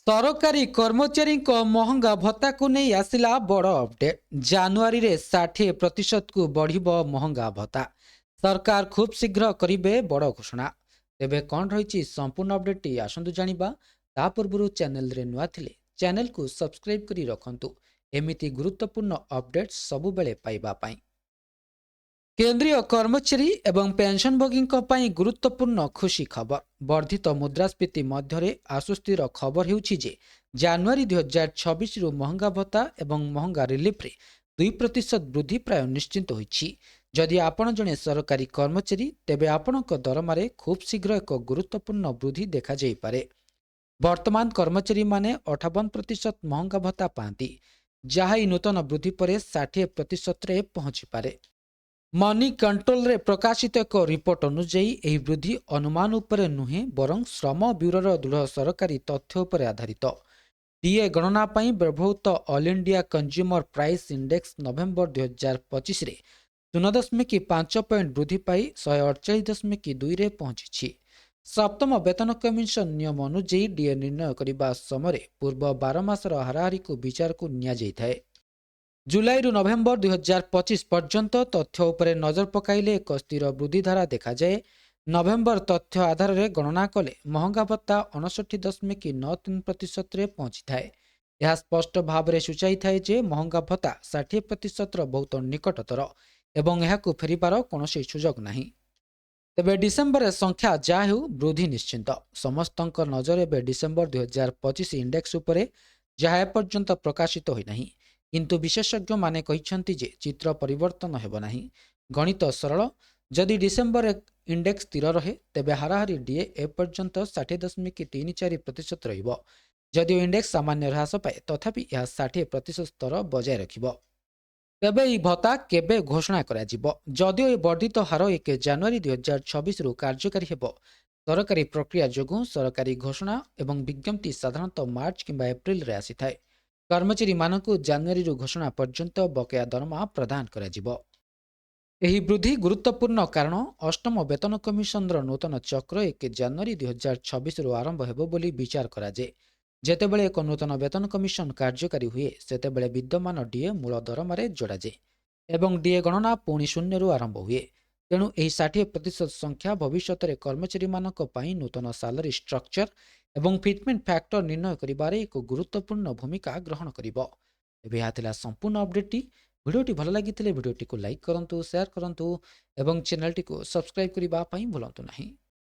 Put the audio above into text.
सरकारी कर्मचारी महंगा भत्ता को नहीं आसिला बड़ अपडेट। जानुआरी रे 60% को बढ़िब महंगा भत्ता। सरकार खूब शीघ्र करिबे बड़ घोषणा। तेबे कौन रही संपूर्ण अपडेट टी आसंतु जानिबा। ता पूर्व चैनल रे नुआ थिले चैनल को सब्सक्राइब करी रखंतु एमिति गुरुत्वपूर्ण अपडेट सबु बेले पाइबा पाई। केंद्रीय कर्मचारी एवं पेंशनभोगी गुरुत्वपूर्ण खुशी खबर। वर्धित मुद्रास्फीति मध्य आश्वस्तिर खबर होउछि जे जनवरी 2026 रु महंगा भत्ता एवं महंगा रिलीफ रे 2% वृद्धि प्राय निश्चित होइछि। जदि आपण जने सरकारी कर्मचारी तेबे आपणक दरमारे खूब शीघ्र एक गुरुत्वपूर्ण वृद्धि देखा जाई पारे। वर्तमान कर्मचारी माने 58% महंगा भत्ता पाती, जहा नूतन वृद्धि पर 60% रे पहुंची पारे। मनी कंट्रोल रे प्रकाशित एक रिपोर्ट अनुଯାयी यह वृद्धि अनुमान उपरे नुहे बरं श्रम ब्यूरोर दृढ़ सरकारी तथ्य उपर आधारित। डीए गणना पई व्यवहृत all India consumer price index November 2025 रे 0.5 पॉइंट वृद्धि पाई 148.2 रे पहुंची। सप्तम वेतन कमिशन नियम अनुଯାयी डीए निर्णय करने समय पूर्व 12 मासर हाराहारी को विचार को निया जाइथाए। जुलाई रु नवेम्बर 2025 पर्यंत तथ्य उपरे नजर पकाइले एक स्थिर वृद्धि धारा देखा जाए। नवेम्बर तथ्य आधार रे गणना कले महंगा भत्ता 59.93% रे पहुंची थाए। यह स्पष्ट भाव में सूचाई थाए जे महंगा भत्ता 60% बहुत निकटतर एवं यहाकू फेरिबार कौनसी सुजोग नहीं। तेबे डिसेम्बर संख्या जा हेउ वृद्धि निश्चिंत। समस्तंक नजर एबे डिसेम्बर 2025 इंडेक्स उपरे जहा एपर्यंत प्रकाशित होई नहीं, किंतु विशेषज्ञ माने कहिसंती जे चित्र परिवर्तन हेबो नाही। गणित सरल, जदि डिसेम्बर इंडेक्स स्थिर रहे तेबे हाराहारी डीए एपर्यंत 60.34% रहिबो। जदि इंडेक्स सामान्य ह्रास पाए तथापि यह 60% स्तर बजाय रखिबो। तेबे ई भत्ता केबे घोषणा करा जिवो? जदिओ ए वर्धित हार 1 जनवरी 2026 रु कार्यकारी हेबो, सरकारी प्रक्रिया जोगु सरकारी घोषणा एवं विज्ञप्ति साधारणतः मार्च किंबा एप्रिल रे आसी थाए। कर्मचारी मानकु जनवरी रु घोषणा पर्यंत बकेया दरमा प्रदान करा जिवो। एही वृद्धि गुरुत्वपूर्ण कारण अष्टम वेतन कमिशन नूतन चक्र 1 जनवरी 2026 रु आरंभ हेबो बोली विचार करा जे। जेतेबेले एक नूतन वेतन कमिशन कार्यकारी हुए सेतेबेले विद्यमान डीए मूल दरमारे जोड़ा जे एवं डीए गणना पुणी शून्य रु आरंभ हुए। तेणु यही 60% संख्या भविष्य में कर्मचारी मानक पई नूतन सालरी स्ट्रक्चर एवं फिटमेंट फैक्टर निर्णय करिबारे एक गुरुत्वपूर्ण भूमिका ग्रहण करिबो। एबे यह थिला संपूर्ण अपडेट। भिडियोटी भल लागिथिले भिडियोटी को लाइक करंतु, शेयर करंतु एवं चैनल टी को सब्सक्राइब करिबा पई भूलंतु नाही।